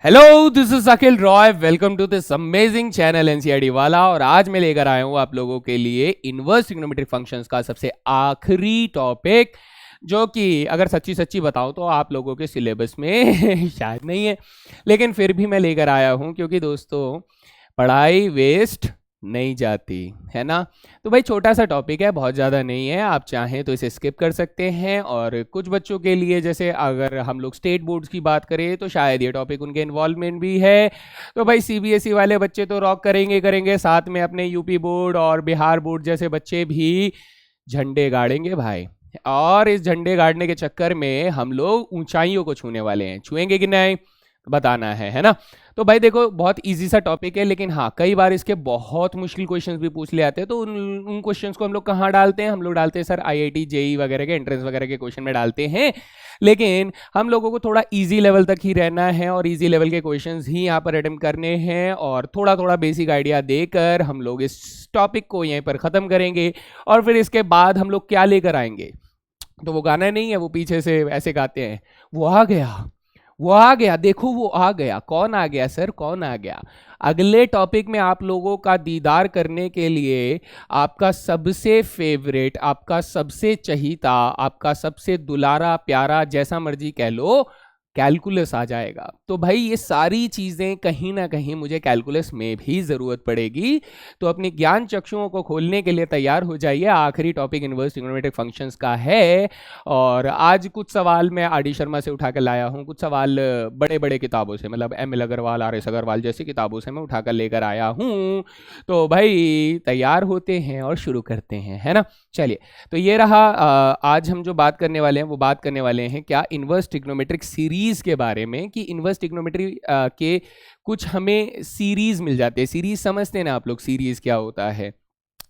Hello, this is Akhil Roy. Welcome to this amazing channel NCERT वाला। और आज मैं लेकर आया हूं आप लोगों के लिए इनवर्स ट्रिग्नोमेट्रिक फंक्शंस का सबसे आखिरी टॉपिक, जो कि अगर सच्ची सच्ची बताऊं तो आप लोगों के सिलेबस में शायद नहीं है, लेकिन फिर भी मैं लेकर आया हूं क्योंकि दोस्तों पढ़ाई वेस्ट नहीं जाती है ना। तो भाई छोटा सा टॉपिक है, बहुत ज़्यादा नहीं है, आप चाहें तो इसे स्किप कर सकते हैं। और कुछ बच्चों के लिए, जैसे अगर हम लोग स्टेट बोर्ड्स की बात करें तो शायद ये टॉपिक उनके इन्वॉल्वमेंट भी है। तो भाई सीबीएसई वाले बच्चे तो रॉक करेंगे करेंगे, साथ में अपने यूपी बोर्ड और बिहार बोर्ड जैसे बच्चे भी झंडे गाड़ेंगे भाई। और इस झंडे गाड़ने के चक्कर में हम लोग ऊंचाइयों को छूने वाले हैं। छुएंगे कि नहीं बताना है ना। तो भाई देखो, बहुत इजी सा टॉपिक है, लेकिन हाँ कई बार इसके बहुत मुश्किल क्वेश्चंस भी पूछ ले आते हैं। तो उन क्वेश्चंस को हम लोग कहाँ डालते हैं? हम लोग डालते हैं सर आईआईटी जेई वगैरह के एंट्रेंस वगैरह के क्वेश्चन में डालते हैं। लेकिन हम लोगों को थोड़ा इजी लेवल तक ही रहना है और इजी लेवल के क्वेश्चंस ही यहाँ पर अटेम्प्ट करने हैं। और थोड़ा थोड़ा बेसिक आइडिया देकर हम लोग इस टॉपिक को यहीं पर ख़त्म करेंगे। और फिर इसके बाद हम लोग क्या लेकर आएंगे? तो वो गाना नहीं है, वो पीछे से ऐसे गाते हैं, वो आ गया, वो आ गया, देखो वो आ गया। कौन आ गया सर, कौन आ गया? अगले टॉपिक में आप लोगों का दीदार करने के लिए आपका सबसे फेवरेट, आपका सबसे चहीता, आपका सबसे दुलारा प्यारा, जैसा मर्जी कह लो, कैलकुलस आ जाएगा। तो भाई ये सारी चीज़ें कहीं ना कहीं मुझे कैलकुलस में भी ज़रूरत पड़ेगी। तो अपनी ज्ञान चक्षुओं को खोलने के लिए तैयार हो जाइए। आखिरी टॉपिक इनवर्स ट्रिग्नोमेट्रिक फंक्शंस का है। और आज कुछ सवाल मैं आर डी शर्मा से उठा कर लाया हूँ, कुछ सवाल बड़े बड़े किताबों से, मतलब M L Agarwal, R S Agarwal जैसी किताबों से मैं उठा कर लेकर आया हूँ। तो भाई तैयार होते हैं और शुरू करते हैं, है ना। चलिए, तो ये रहा। आज हम जो बात करने वाले हैं वो बात करने वाले हैं क्या? इनवर्स ट्रिग्नोमेट्रिक सीरीज के बारे में, कि इनवर्स ट्रिग्नोमेट्री के कुछ हमें सीरीज मिल जाते हैं। सीरीज समझते हैं ना आप लोग? सीरीज क्या होता है?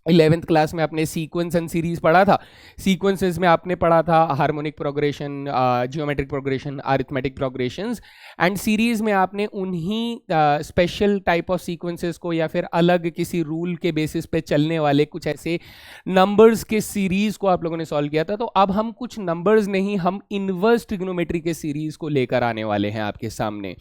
11th क्लास में आपने सीक्वेंस एंड सीरीज पढ़ा था। सीक्वेंसेस में आपने पढ़ा था harmonic progression, geometric progression, arithmetic progressions. And series में आपने उन्हीं स्पेशल टाइप ऑफ सीक्वेंसेस को, या फिर अलग किसी रूल के बेसिस पे चलने वाले कुछ ऐसे नंबर्स के सीरीज को आप लोगों ने सॉल्व किया था। तो अब हम कुछ नंबर्स नहीं, हम इनवर्स ट्रिग्नोमेट्री के सीरीज को लेकर आने वाले हैं आपके सामने।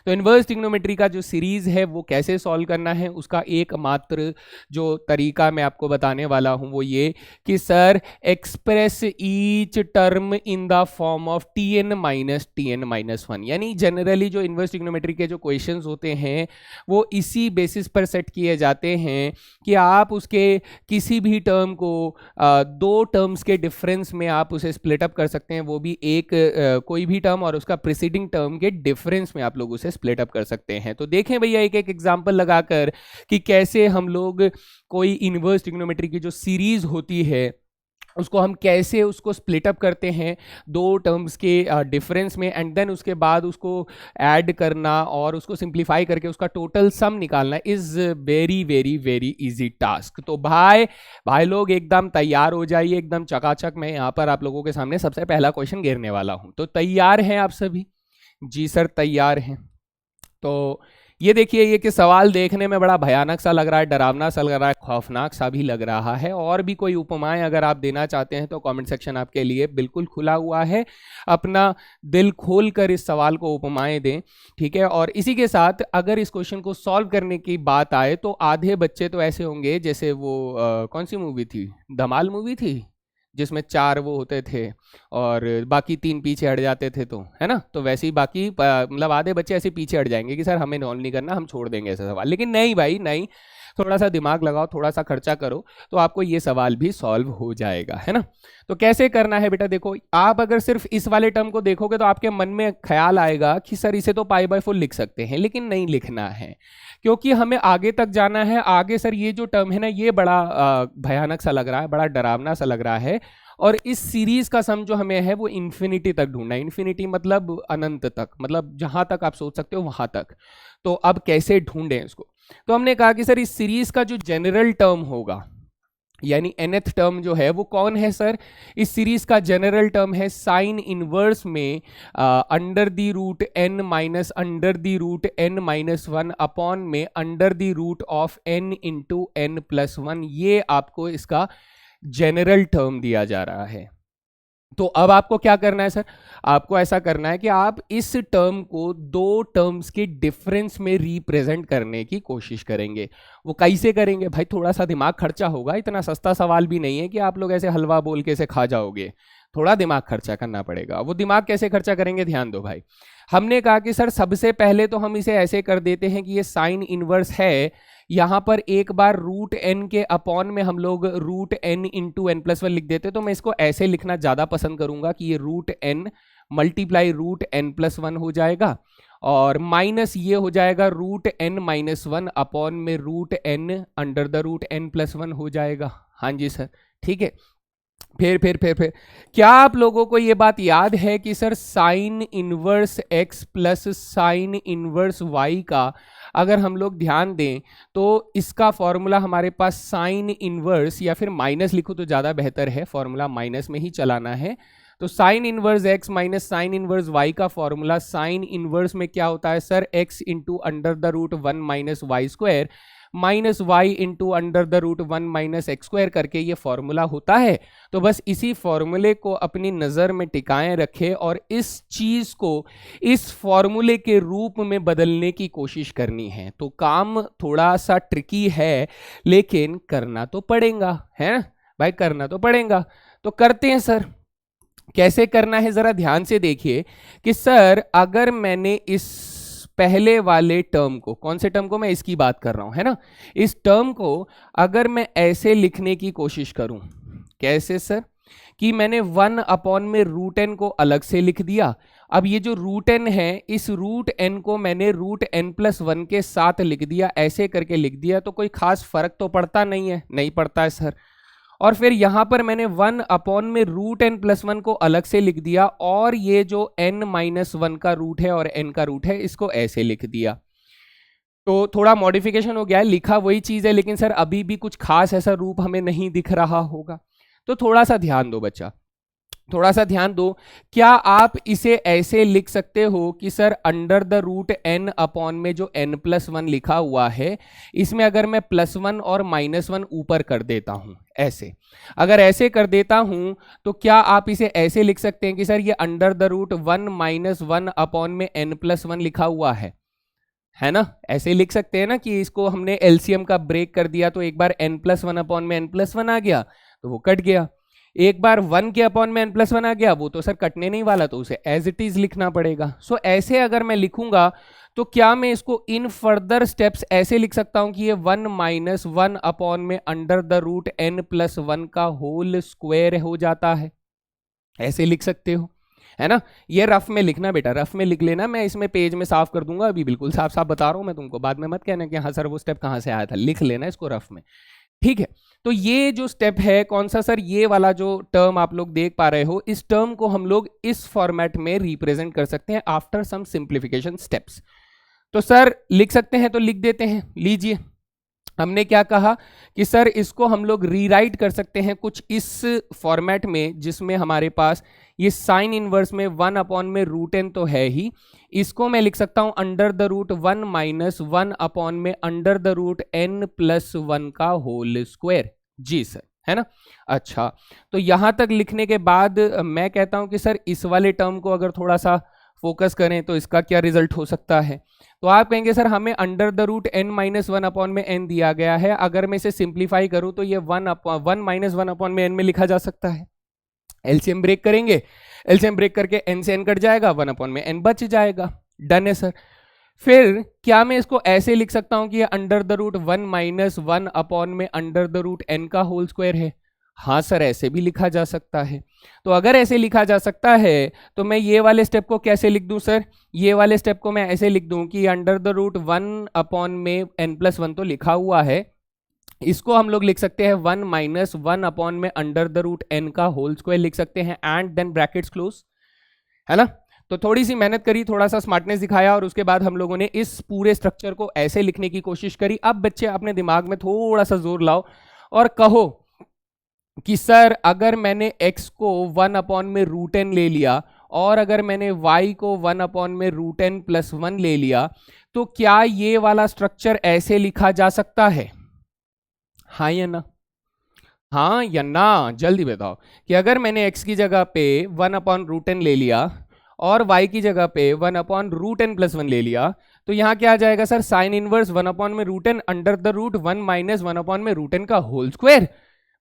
तो इनवर्स ट्रिग्नोमेट्री का जो सीरीज है वो कैसे सॉल्व करना है, उसका एकमात्र जो तरीका मैं आपको बताने वाला हूं वो ये कि sir express each term in the form of Tn-1, यानी जनरली जो इनवर्स ट्रिग्नोमेट्री के जो क्वेश्चंस होते हैं वो इसी बेसिस पर सेट किए जाते हैं कि आप उसके किसी भी टर्म को दो टर्म्स के डिफरेंस में आप उसे स्प्लिट अप कर सकते हैं। वो भी एक कोई भी टर्म और उसका प्रीसीडिंग टर्म के डिफरेंस में आप लोग उसे स्प्लिट अप कर सकते हैं। तो देखें भैया एक एक एग्जांपल लगाकर कि कैसे हम लोग कोई इनवर्स ट्रिग्नोमेट्री की जो सीरीज होती है उसको हम कैसे उसको स्प्लिट अप करते हैं दो टर्म्स के डिफरेंस में, एंड देन उसके बाद उसको ऐड करना और उसको सिंप्लीफाई करके उसका टोटल सम निकालना is very very very easy task. तो भाई लोग एकदम तैयार हो जाइए, एकदम चकाचक। मैं यहाँ पर आप लोगों के सामने सबसे पहला क्वेश्चन घेरने वाला हूँ। तो तैयार हैं आप सभी? जी सर तैयार हैं। तो ये देखिए, ये कि सवाल देखने में बड़ा भयानक सा लग रहा है, डरावना सा लग रहा है, खौफनाक सा भी लग रहा है। और भी कोई उपमाएं अगर आप देना चाहते हैं तो कमेंट सेक्शन आपके लिए बिल्कुल खुला हुआ है। अपना दिल खोल कर इस सवाल को उपमाएं दें, ठीक है। और इसी के साथ अगर इस क्वेश्चन को सॉल्व करने की बात आए तो आधे बच्चे तो ऐसे होंगे जैसे वो कौन सी मूवी थी, धमाल मूवी थी जिसमें 4 वो होते थे और बाकी 3 पीछे हट जाते थे, तो है ना। तो वैसे ही बाकी मतलब आधे बच्चे ऐसे पीछे हट जाएंगे कि सर हमें सॉल्व नहीं करना, हम छोड़ देंगे ऐसा सवाल। लेकिन नहीं भाई नहीं, थोड़ा सा दिमाग लगाओ, थोड़ा सा खर्चा करो, तो आपको ये सवाल भी सॉल्व हो जाएगा, है ना। तो कैसे करना है बेटा? देखो, आप अगर सिर्फ इस वाले टर्म को देखोगे तो आपके मन में ख्याल आएगा कि सर इसे तो π/4 लिख सकते हैं, लेकिन नहीं लिखना है क्योंकि हमें आगे तक जाना है। आगे सर ये जो टर्म है ना, ये बड़ा भयानक सा लग रहा है, बड़ा डरावना सा लग रहा है। और इस सीरीज का सम जो हमें है वो इन्फिनिटी तक ढूंढना है। इन्फिनिटी मतलब अनंत तक, मतलब जहां तक आप सोच सकते हो वहां तक। तो अब कैसे ढूंढें इसको? तो हमने कहा कि सर इस सीरीज का जो जनरल टर्म होगा, यानी nth टर्म जो है वो कौन है सर? इस सीरीज का जनरल टर्म है साइन इनवर्स में under the root n minus under the root n-1 upon में under the root of n into n+1। ये आपको इसका जनरल टर्म दिया जा रहा है। तो अब आपको क्या करना है सर, आपको ऐसा करना है कि आप इस टर्म को दो टर्म्स के डिफरेंस में रिप्रेजेंट करने की कोशिश करेंगे। वो कैसे करेंगे भाई, थोड़ा सा दिमाग खर्चा होगा, इतना सस्ता सवाल भी नहीं है कि आप लोग ऐसे हलवा बोल के इसे खा जाओगे, थोड़ा दिमाग खर्चा करना पड़ेगा। वो दिमाग कैसे खर्चा करेंगे, ध्यान दो भाई। हमने कहा कि सर सबसे पहले तो हम इसे ऐसे कर देते हैं कि ये साइन इनवर्स है, यहाँ पर एक बार रूट एन के अपॉन में हम लोग root n into n plus one लिख देते, तो मैं इसको ऐसे लिखना ज़्यादा पसंद करूंगा कि ये root N multiply root N plus one हो जाएगा, और माइनस ये हो जाएगा root N minus one upon में root N under the root N plus one हो जाएगा। हाँ जी सर, ठीक है। फिर क्या आप लोगों को ये बात याद है कि sir sine inverse x plus sign inverse y का अगर हम लोग ध्यान दें तो इसका फॉर्मूला हमारे पास साइन इनवर्स, या फिर माइनस लिखो तो ज़्यादा बेहतर है, फॉर्मूला माइनस में ही चलाना है। तो sine inverse x minus sine inverse y का फॉर्मूला साइन इनवर्स में क्या होता है sir, x into under the root one minus y square minus y into under the root one minus x square करके ये फॉर्मूला होता है। तो बस इसी फॉर्मूले को अपनी नज़र में टिकाए रखें और इस चीज़ को इस फॉर्मूले के रूप में बदलने की कोशिश करनी है। तो काम थोड़ा सा ट्रिकी है, लेकिन करना तो पड़ेगा, है भाई, करना तो पड़ेगा। तो करते हैं सर। कैसे करना है जरा ध्यान से देखिए कि सर अगर मैंने इस पहले वाले टर्म को, कौन से टर्म को, मैं इसकी बात कर रहा हूं, है ना, इस टर्म को अगर मैं ऐसे लिखने की कोशिश करूं, कैसे सर, कि मैंने वन अपॉन में रूट एन को अलग से लिख दिया। अब ये जो रूट एन है, इस रूट एन को मैंने रूट एन प्लस वन के साथ लिख दिया, ऐसे करके लिख दिया, तो कोई खास फर्क तो पड़ता नहीं है, नहीं पड़ता है सर। और फिर यहां पर मैंने वन अपॉन में रूट एन प्लस वन को अलग से लिख दिया, और ये जो एन माइनस वन का रूट है और एन का रूट है इसको ऐसे लिख दिया। तो थोड़ा मॉडिफिकेशन हो गया है, लिखा वही चीज है, लेकिन सर अभी भी कुछ खास ऐसा रूप हमें नहीं दिख रहा होगा। तो थोड़ा सा ध्यान दो बच्चा, थोड़ा सा ध्यान दो। क्या आप इसे ऐसे लिख सकते हो कि sir under the root n upon में जो एन प्लस वन लिखा हुआ है, इसमें अगर मैं प्लस वन और माइनस वन ऊपर कर देता हूं, ऐसे अगर ऐसे कर देता हूं, तो क्या आप इसे ऐसे लिख सकते हैं कि सर ये under the root one minus one upon में एन प्लस वन लिखा हुआ है ना, ऐसे लिख सकते हैं ना कि इसको हमने एलसीएम का ब्रेक कर दिया, तो एक बार एन प्लस वन अपॉन में एन प्लस वन आ गया तो वो कट गया, एक बार वन के अपॉन में एन प्लस वन आ गया, वो तो सर कटने नहीं वाला, तो उसे एज इट इज लिखना पड़ेगा। सो ऐसे अगर मैं लिखूंगा तो क्या मैं इसको इन फर्दर स्टेप्स ऐसे लिख सकता हूं कि ये वन माइनस वन अपॉन में under the root N plus one का होल स्क्वायर हो जाता है, ऐसे लिख सकते हो, है ना। ये रफ में लिखना बेटा, रफ में लिख लेना, मैं इसमें पेज में साफ कर दूंगा, अभी बिल्कुल साफ साफ बता रहा हूं मैं तुमको, बाद में मत कहना कि हाँ सर वो स्टेप कहां से आया था, लिख लेना इसको रफ में, ठीक है। तो ये जो स्टेप है कौन सा सर, ये वाला जो टर्म आप लोग देख पा रहे हो, इस टर्म को हम लोग इस फॉर्मेट में रिप्रेजेंट कर सकते हैं आफ्टर सम सिंप्लीफिकेशन स्टेप्स। तो सर लिख सकते हैं, तो लिख देते हैं, लीजिए। हमने क्या कहा कि सर इसको हम लोग रीराइट कर सकते हैं कुछ इस फॉर्मेट में, जिसमें हमारे पास ये साइन इनवर्स में वन अपॉन में रूट एन तो है ही, इसको मैं लिख सकता हूं under the root one minus one upon में under the root N plus one का होल स्क्वायर। जी सर, है ना। अच्छा, तो यहां तक लिखने के बाद मैं कहता हूं कि सर इस वाले टर्म को अगर थोड़ा सा फोकस करें तो इसका क्या रिजल्ट हो सकता है। तो आप कहेंगे सर हमें under the root N minus one upon में एन दिया गया है, अगर मैं इसे सिंप्लीफाई करूं तो ये वन माइनस वन अपॉन में एन में लिखा जा सकता है। एलसीएम ब्रेक करेंगे, एलसीएम ब्रेक करके एन से एन कट जाएगा, वन अपॉन में एन बच जाएगा, डन है सर। फिर क्या मैं इसको ऐसे लिख सकता हूं कि ये under the root one minus one upon में अंडर द रूट एन का होल स्क्वायर है। हाँ सर, ऐसे भी लिखा जा सकता है। तो अगर ऐसे लिखा जा सकता है तो मैं ये वाले स्टेप को कैसे लिख दूं सर, ये वाले स्टेप को मैं ऐसे लिख दूं कि under the root one upon में एन प्लस वन तो लिखा हुआ है, इसको हम लोग लिख सकते हैं वन माइनस वन अपॉन में अंडर द रूट एन का होल स्क्वायर लिख सकते हैं, एंड देन ब्रैकेट्स क्लोज, है ना। तो थोड़ी सी मेहनत करी, थोड़ा सा स्मार्टनेस दिखाया, और उसके बाद हम लोगों ने इस पूरे स्ट्रक्चर को ऐसे लिखने की कोशिश करी। अब बच्चे अपने दिमाग में थोड़ा सा जोर लाओ और कहो कि सर अगर मैंने x को वन अपॉन में रूट एन ले लिया, और अगर मैंने y को वन अपॉन में रूट एन प्लस वन ले लिया, तो क्या ये वाला स्ट्रक्चर ऐसे लिखा जा सकता है, हाँ या ना। हाँ या ना, जल्दी बताओ कि अगर मैंने x की जगह पे 1/√n ले लिया और y की जगह पे 1/√n+1 ले लिया, तो यहाँ क्या आ जाएगा sir, sine inverse 1/√n under the root 1 minus 1/√n का होल स्क्वायर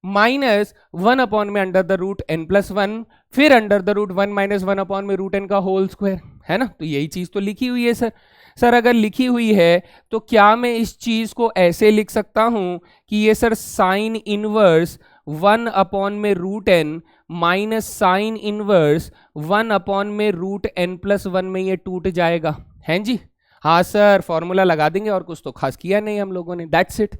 माइनस 1/√n+1 फिर under the root 1 minus 1/√n का होल स्क्वायर, है ना। तो यही चीज तो लिखी हुई है सर। सर अगर लिखी हुई है तो क्या मैं इस चीज को ऐसे लिख सकता हूं कि ये sir sine inverse 1/√n minus sine inverse 1/√n+1 में ये टूट जाएगा, हैं जी। हाँ सर, फॉर्मूला लगा देंगे और कुछ तो खास किया नहीं हम लोगों ने। दैट्स इट,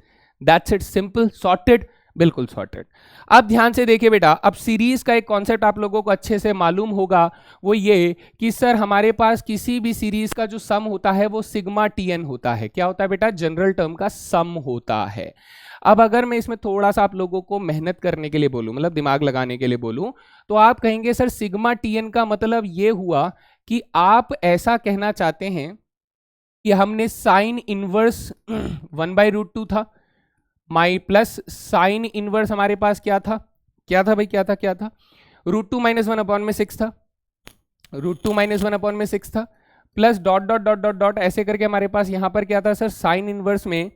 सिंपल, सॉर्टेड, बिल्कुल सॉर्टेड। अब ध्यान से देखिए बेटा, अब सीरीज का एक कॉन्सेप्ट आप लोगों को अच्छे से मालूम होगा, वो ये कि सर हमारे पास किसी भी सीरीज का जो सम होता है वो सिग्मा टीएन होता है। क्या होता है बेटा, जनरल टर्म का सम होता है। अब अगर मैं इसमें थोड़ा सा आप लोगों को मेहनत करने के लिए बोलूं, मतलब दिमाग लगाने के लिए बोलूं, तो आप कहेंगे सर सिग्मा टीएन का मतलब ये हुआ कि आप ऐसा कहना चाहते हैं कि हमने साइन इनवर्स 1/√2 था माई प्लस साइन इनवर्स हमारे पास क्या था भाई, क्या था √2 - 1/6 था, √2 - 1/6 था, plus dot dot dot dot dot ऐसे करके हमारे पास यहां पर क्या था सर, साइन इनवर्स में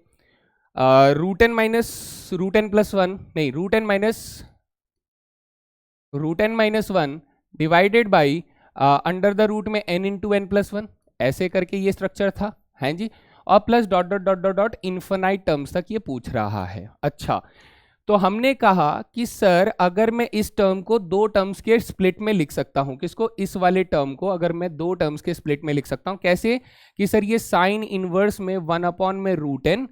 √n - √n+1 नहीं, √n - 1 divided by under the root में n × n+1 ऐसे करके ये स्ट्रक्चर था, हैं जी। और plus dot dot dot dot dot infinite terms तक ये पूछ रहा है। अच्छा, तो हमने कहा कि सर अगर मैं इस टर्म को दो टर्म्स के स्प्लिट में लिख सकता हूं, किसको, इस वाले टर्म को अगर मैं दो टर्म्स के स्प्लिट में लिख सकता हूं, कैसे कि सर ये साइन इनवर्स में 1/√n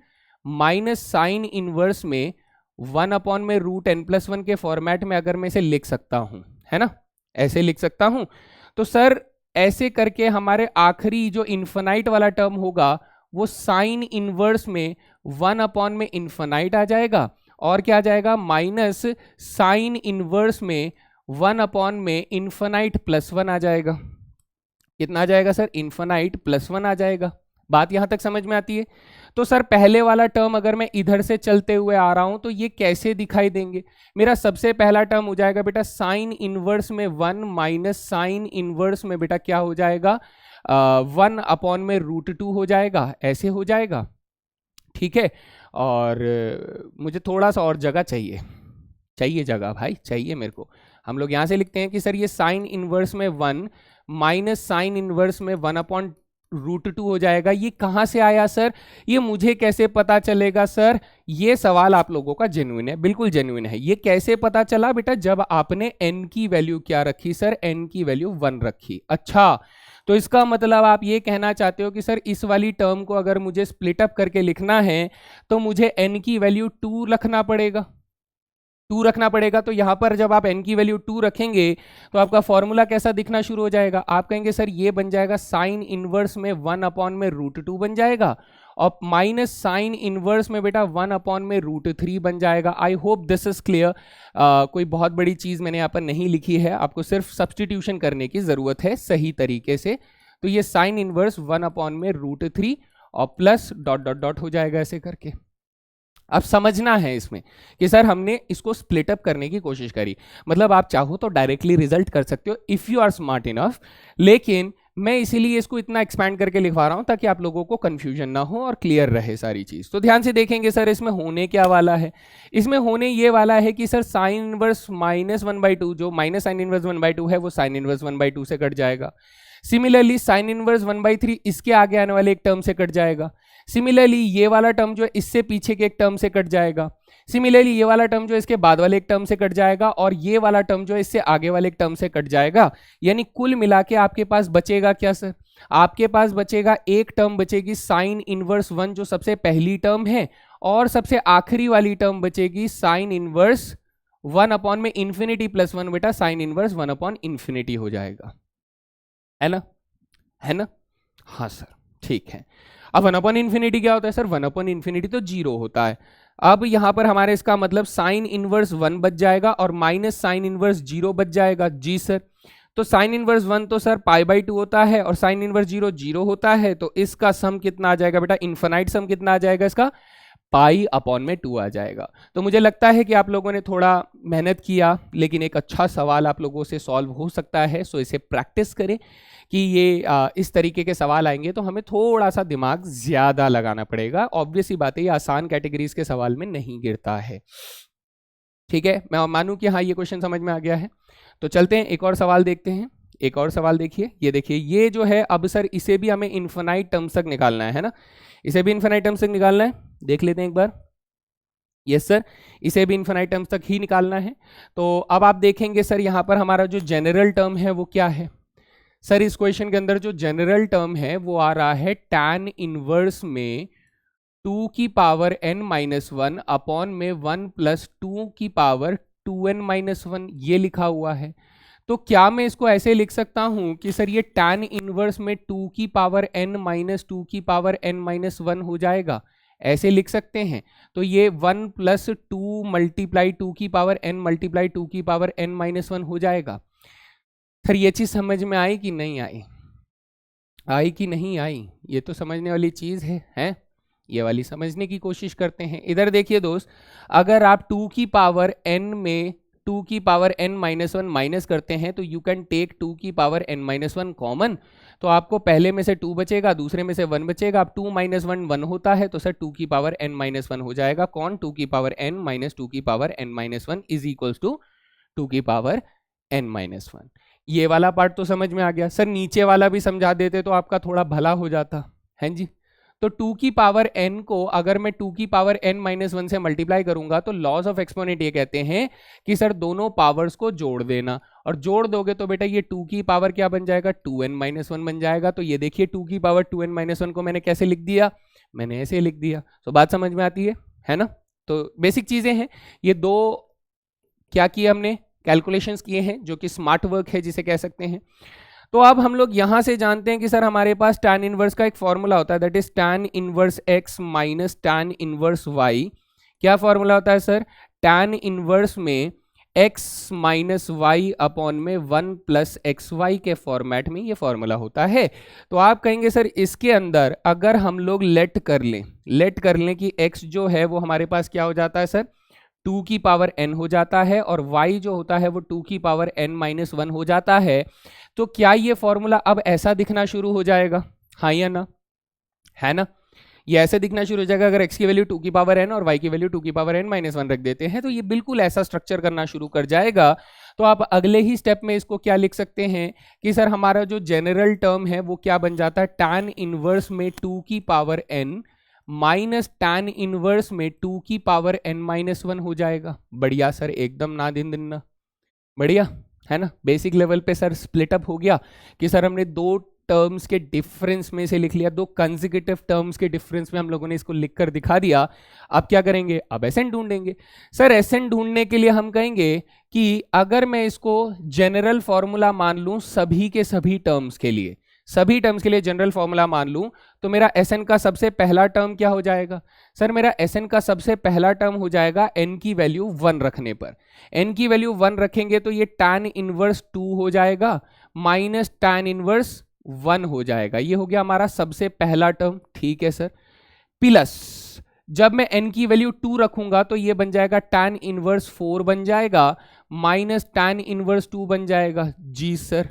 माइनस साइन इनवर्स में 1/√n+1 के फॉर्मेट में अगर मैं इसे लिख सकता हूं, है ना, ऐसे लिख सकता हूं। तो सर ऐसे करके हमारे आखिरी जो इन्फिनाइट वाला टर्म होगा वो साइन इनवर्स में 1 में इन्फिनाइट आ जाएगा, और क्या आ जाएगा, माइनस साइन इनवर्स में 1 में इन्फिनाइट +1 आ जाएगा। कितना आ जाएगा सर, इन्फिनाइट +1 आ जाएगा। बात यहां तक समझ में आती है। तो सर पहले वाला टर्म अगर मैं इधर से चलते हुए आ रहा हूं तो ये कैसे दिखाई देंगे, मेरा सबसे पहला टर्म हो जाएगा बेटा साइन इनवर्स में 1 माइनस साइन इनवर्स में बेटा क्या हो जाएगा, 1/√2 हो जाएगा, ऐसे हो जाएगा, ठीक है। और मुझे थोड़ा सा और जगह चाहिए जगह भाई, चाहिए मेरे को। हम लोग यहाँ से लिखते हैं कि सर ये साइन इनवर्स में 1 माइनस साइन इनवर्स में 1/√2 हो जाएगा। ये कहाँ से आया सर, ये मुझे कैसे पता चलेगा सर, ये सवाल आप लोगों का जेन्युइन है, बिल्कुल जेन्युइन है। ये कैसे पता चला बेटा, जब आपने n की वैल्यू क्या रखी सर, n की वैल्यू 1 रखी। अच्छा, तो इसका मतलब आप ये कहना चाहते हो कि सर इस वाली टर्म को अगर मुझे स्प्लिट अप करके लिखना है तो मुझे n की वैल्यू 2 रखना पड़ेगा, 2 रखना पड़ेगा। तो यहाँ पर जब आप n की वैल्यू 2 रखेंगे तो आपका फॉर्मूला कैसा दिखना शुरू हो जाएगा, आप कहेंगे सर ये बन जाएगा साइन इनवर्स में 1/√2 बन जाएगा, और माइनस साइन इनवर्स में बेटा 1/√3 बन जाएगा। I hope this is clear. कोई बहुत बड़ी चीज मैंने यहाँ पर नहीं लिखी है, आपको सिर्फ सब्सटीट्यूशन करने की जरूरत है सही तरीके से। तो ये साइन इनवर्स 1/√3 और प्लस डॉट डॉट डॉट हो जाएगा ऐसे करके। अब समझना है इसमें कि सर हमने इसको स्प्लिट अप करने की कोशिश करी, मतलब आप चाहो तो डायरेक्टली रिजल्ट कर सकते हो if you are smart enough, लेकिन मैं इसीलिए इसको इतना एक्सपैंड करके लिखवा रहा हूं ताकि आप लोगों को कंफ्यूजन ना हो और क्लियर रहे सारी चीज। तो ध्यान से देखेंगे सर इसमें होने क्या वाला है, इसमें होने ये वाला है कि सर साइन इनवर्स -1/2 जो माइनस साइन इनवर्स 1/2 है वो साइन इनवर्स 1/2 से कट जाएगा। सिमिलरली साइन इनवर्स 1/3 इसके आगे आने वाले एक टर्म से कट जाएगा। सिमिलरली ये वाला टर्म जो है इससे पीछे के एक टर्म से कट जाएगा। सिमिलरली ये वाला टर्म जो है इसके बाद वाले एक टर्म से कट जाएगा, और ये वाला टर्म जो है इससे आगे वाले एक टर्म से कट जाएगा। यानी कुल मिला के आपके पास बचेगा क्या सर, आपके पास बचेगा एक टर्म बचेगी साइन इनवर्स 1 जो सबसे पहली टर्म है, और सबसे आखिरी वाली टर्म बचेगी साइन इनवर्स 1 में इन्फिनिटी +1 बेटा साइन इनवर्स 1/∞ हो जाएगा, है ना, है ना। हाँ सर ठीक है। अब 1/∞ क्या होता है सर, 1/∞ तो 0 होता है। अब यहां पर हमारे इसका मतलब साइन इनवर्स 1 बच जाएगा और माइनस साइन इनवर्स 0 बच जाएगा। जी सर, तो साइन इनवर्स 1 तो सर π/2 होता है और साइन इनवर्स 0 0 होता है, तो इसका सम कितना आ जाएगा बेटा, इन्फिनाइट सम कितना आ जाएगा इसका, पाई अपॉन में 2 आ जाएगा। तो मुझे लगता है कि आप लोगों ने थोड़ा मेहनत किया, लेकिन एक अच्छा सवाल आप लोगों से सॉल्व हो सकता है। सो इसे प्रैक्टिस करें कि ये इस तरीके के सवाल आएंगे तो हमें थोड़ा सा दिमाग ज़्यादा लगाना पड़ेगा। ऑब्वियस ही बात है, ये आसान कैटेगरीज के सवाल में नहीं गिरता है। ठीक है, मैं मानूं कि हाँ ये क्वेश्चन समझ में आ गया है, तो चलते हैं एक और सवाल देखते हैं। एक और सवाल देखिए, ये देखिए, ये जो है अब सर इसे भी हमें इन्फिनाइट टर्म्स तक निकालना है ना, इसे भी इन्फिनाइट टर्म्स तक निकालना है। देख लेते हैं एक बार। यस सर, इसे भी इन्फिनाइट टर्म्स तक ही निकालना है। तो अब आप देखेंगे सर यहाँ पर हमारा जो जनरल टर्म है वो क्या है। सर इस क्वेश्चन के अंदर जो जनरल टर्म है वो आ रहा है tan इनवर्स में 2 की पावर n माइनस 1 अपॉन में 1 प्लस 2 की पावर 2n माइनस 1, ये लिखा हुआ है। तो क्या मैं इसको ऐसे लिख सकता हूं कि सर ये tan इनवर्स में 2 की पावर n माइनस 2 की पावर n माइनस 1 हो जाएगा, ऐसे लिख सकते हैं। तो ये 1 प्लस 2 मल्टीप्लाई 2 की पावर n मल्टीप्लाई 2 की पावर n माइनस 1 हो जाएगा। सर ये चीज समझ में आई कि नहीं आई? आई कि नहीं आई? ये तो समझने वाली चीज है? ये वाली समझने की कोशिश करते हैं। इधर देखिए दोस्त, अगर आप 2 की पावर n में 2 की पावर n माइनस 1 माइनस करते हैं तो यू कैन टेक 2 की पावर n माइनस 1 कॉमन, तो आपको पहले में से 2 बचेगा, दूसरे में से 1 बचेगा। अब 2 माइनस 1 1 होता है, तो सर 2 की पावर n माइनस 1 हो जाएगा। कौन? 2 की पावर n माइनस 2 की power n minus 1 is equals to 2 की पावर n माइनस 1। ये वाला पार्ट तो समझ में आ गया। सर नीचे वाला भी समझा देते तो आपका थोड़ा भला हो जाता है जी। तो 2 की पावर n को अगर मैं 2 की पावर n माइनस 1 से मल्टीप्लाई करूंगा तो लॉज ऑफ एक्सपोनेंट ये कहते हैं कि सर दोनों पावर्स को जोड़ देना, और जोड़ दोगे तो बेटा ये 2 की पावर क्या बन जाएगा? 2n माइनस 1 बन जाएगा। तो ये देखिए 2 की पावर 2n माइनस 1 को मैंने कैसे लिख दिया? मैंने ऐसे लिख दिया। तो बात समझ में आती है ना? तो बेसिक चीजें हैं ये दो, क्या किया हमने? कैलकुलेशंस किए हैं, जो कि स्मार्ट वर्क है जिसे कह सकते हैं। तो अब हम लोग यहां से जानते हैं कि सर हमारे पास tan इनवर्स का एक फॉर्मूला होता है, that is tan inverse x minus tan inverse y। क्या फॉर्मूला होता है सर? tan इनवर्स में x माइनस वाई अपॉन में 1 प्लस एक्स वाई के फॉर्मेट में ये फॉर्मूला होता है। तो आप कहेंगे सर इसके अंदर अगर हम लोग लेट कर लें कि x जो है वो हमारे पास क्या हो जाता है सर? 2 की पावर n हो जाता है, और y जो होता है वो 2 की पावर n माइनस 1 हो जाता है। तो क्या ये फॉर्मूला अब ऐसा दिखना शुरू हो जाएगा? हाँ या ना? है ना? ये ऐसे दिखना शुरू हो जाएगा। अगर x की वैल्यू 2 की पावर n और y की वैल्यू 2 की पावर n माइनस 1 रख देते हैं तो ये बिल्कुल ऐसा स्ट्रक्चर करना शुरू कर जाएगा। तो आप अगले ही स्टेप में इसको क्या लिख सकते हैं कि सर हमारा जो जनरल टर्म है वो क्या बन जाता है? tan इनवर्स में 2 की power n minus tan inverse में 2 की पावर n माइनस 1 हो जाएगा। बढ़िया सर, एकदम ना दिन दिन ना, बढ़िया है ना? बेसिक लेवल पे सर स्प्लिट अप हो गया कि सर हमने दो टर्म्स के डिफरेंस में से लिख लिया, दो कंसेक्यूटिव टर्म्स के डिफरेंस में हम लोगों ने इसको लिखकर दिखा दिया। अब क्या करेंगे? अब एसएन ढूंढेंगे। सर एसएन ढूंढने के लिए हम कहेंगे कि अगर मैं इसको जनरल फॉर्मूला मान लूं सभी के सभी टर्म्स के लिए, सभी टर्म्स के लिए जनरल फॉर्मूला मान लूं, तो मेरा एसएन का सबसे पहला टर्म क्या हो जाएगा? सर मेरा एसएन का सबसे पहला टर्म हो जाएगा एन की वैल्यू 1 रखने पर। एन की वैल्यू 1 रखेंगे तो ये tan इनवर्स 2 हो जाएगा माइनस tan इनवर्स 1 हो जाएगा। ये हो गया हमारा सबसे पहला टर्म, ठीक है सर। प्लस जब मैं n की वैल्यू 2 रखूंगा तो ये बन जाएगा tan इनवर्स 4 बन जाएगा माइनस tan इनवर्स 2 बन जाएगा। जी सर।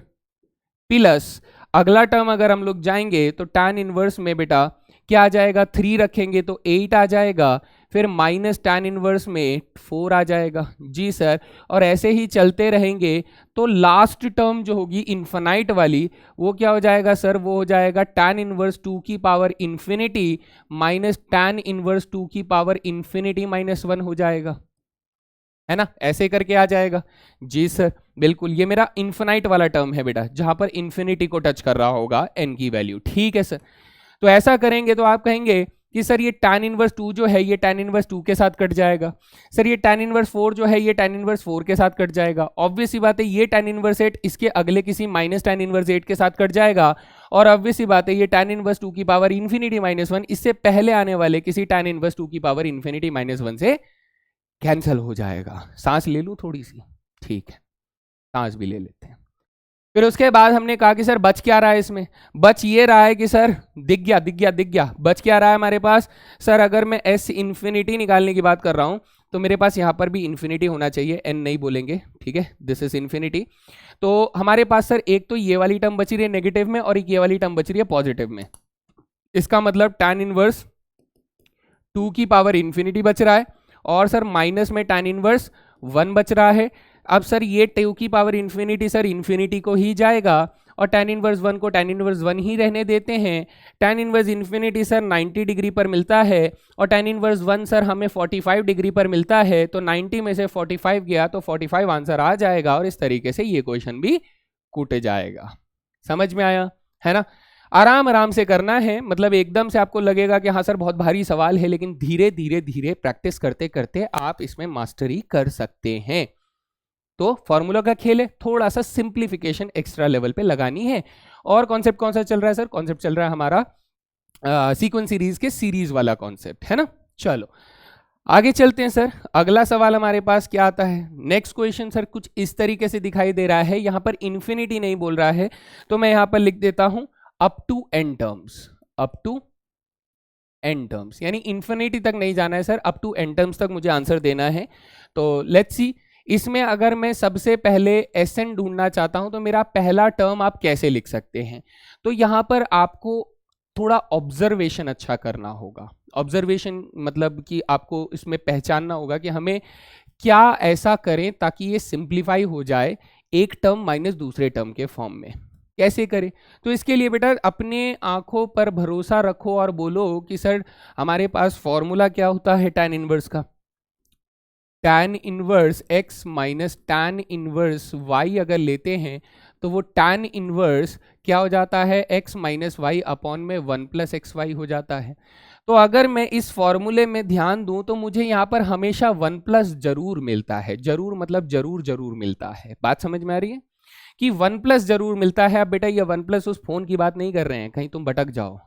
प्लस अगला टर्म अगर हम लोग जाएंगे तो tan इनवर्स में बेटा क्या आ जाएगा? 3 रखेंगे तो 8 आ जाएगा, फिर माइनस tan इनवर्स में 4 आ जाएगा। जी सर। और ऐसे ही चलते रहेंगे तो लास्ट टर्म जो होगी इन्फिनाइट वाली वो क्या हो जाएगा सर? वो हो जाएगा tan इनवर्स 2 की power infinity minus tan inverse 2 की पावर इन्फिनिटी माइनस 1 हो जाएगा, है ना? ऐसे करके आ जाएगा। जी सर बिल्कुल, ये मेरा इन्फिनाइट वाला टर्म है बेटा, जहां पर इन्फिनिटी को टच कर रहा होगा n की वैल्यू, ठीक है सर। तो ऐसा करेंगे तो आप कहेंगे कि सर ये tan इनवर्स 2 जो है ये tan इनवर्स 2 के साथ कट जाएगा। सर ये tan इनवर्स 4 जो है ये tan इनवर्स 4 के साथ कट जाएगा। ऑब्वियस सी बात है ये tan इनवर्स 8 इसके अगले किसी माइनस tan इनवर्स 8 के साथ कट जाएगा, और ऑब्वियस सी बात है ये tan इनवर्स 2 की पावर इन्फिनिटी माइनस 1 इससे पहले आने वाले किसी tan इनवर्स 2 की पावर इन्फिनिटी माइनस 1 से कैंसिल हो जाएगा। सांस ले लूं थोड़ी सी? ठीक है, सांस भी ले लेते हैं। फिर उसके बाद हमने कहा कि सर बच क्या रहा है इसमें, बच ये रहा है कि सर दिख गया, बच क्या रहा है हमारे पास सर, अगर मैं एस इन्फिनिटी निकालने की बात कर रहा हूं तो मेरे पास यहां पर भी इन्फिनिटी होना चाहिए, एन नहीं बोलेंगे, ठीक है, दिस इज इन्फिनिटी। तो हमारे पास सर एक तो ये वाली टर्म बची रही है नेगेटिव में और एक ये वाली टर्म बची रही है पॉजिटिव में, इसका मतलब tan इनवर्स 2 की पावर इन्फिनिटी बच रहा है और सर माइनस में tan इनवर्स 1 बच रहा है। अब सर ये 2 की पावर इन्फिनिटी सर इन्फिनिटी को ही जाएगा और tan इनवर्स 1 को tan इनवर्स 1 ही रहने देते हैं। tan inverse infinity sir 90 degree पर मिलता है और tan इनवर्स 1 सर हमें 45 डिग्री पर मिलता है, तो 90 में से 45 गया तो 45 आंसर आ जाएगा और इस तरीके से ये क्वेश्चन भी कूटे जाएगा। समझ में आया है ना? आराम आराम से करना है, मतलब एकदम से आपको लगेगा कि हाँ सर बहुत भारी सवाल है, लेकिन धीरे धीरे धीरे प्रैक्टिस करते करते आप इसमें मास्टरी कर सकते हैं। तो फॉर्मूला का खेल है, थोड़ा सा सिंप्लीफिकेशन एक्स्ट्रा लेवल पे लगानी है। और कॉन्सेप्ट कौन सा चल रहा है सर? कॉन्सेप्ट चल रहा है हमारा सीक्वेंस सीरीज के सीरीज वाला कॉन्सेप्ट, है ना? चलो आगे चलते हैं सर। अगला सवाल हमारे पास क्या आता है? नेक्स्ट क्वेश्चन सर कुछ इस तरीके से दिखाई दे रहा है, यहां पर इन्फिनिटी नहीं बोल रहा है तो मैं यहां पर लिख देता हूं up to n terms, up to n terms, यानी इन्फिनिटी तक नहीं जाना है sir, up to n terms तक मुझे आंसर देना है। तो लेट्स सी, इसमें अगर मैं सबसे पहले एस एन ढूंढना चाहता हूं तो मेरा पहला टर्म आप कैसे लिख सकते हैं? तो यहां पर आपको थोड़ा ऑब्जर्वेशन अच्छा करना होगा। ऑब्जर्वेशन मतलब कि आपको इसमें पहचानना होगा कि हमें क्या ऐसा करें ताकि ये सिंप्लीफाई हो जाए एक टर्म माइनस दूसरे टर्म के फॉर्म में। कैसे करें? तो इसके लिए बेटा अपने आंखों पर भरोसा रखो और बोलो कि सर हमारे पास फॉर्मूला क्या होता है tan इनवर्स का? tan inverse x minus tan inverse y अगर लेते हैं तो वो tan इनवर्स क्या हो जाता है? x माइनस वाई अपॉन में 1 प्लस एक्स वाई हो जाता है। तो अगर मैं इस फॉर्मूले में ध्यान दूं तो मुझे यहाँ पर हमेशा 1 प्लस जरूर मिलता है, जरूर मतलब जरूर जरूर मिलता है। बात समझ में आ रही है कि 1 प्लस जरूर मिलता है। अब बेटा ये 1 प्लस उस फोन की बात नहीं कर रहे हैं, कहीं तुम भटक जाओ,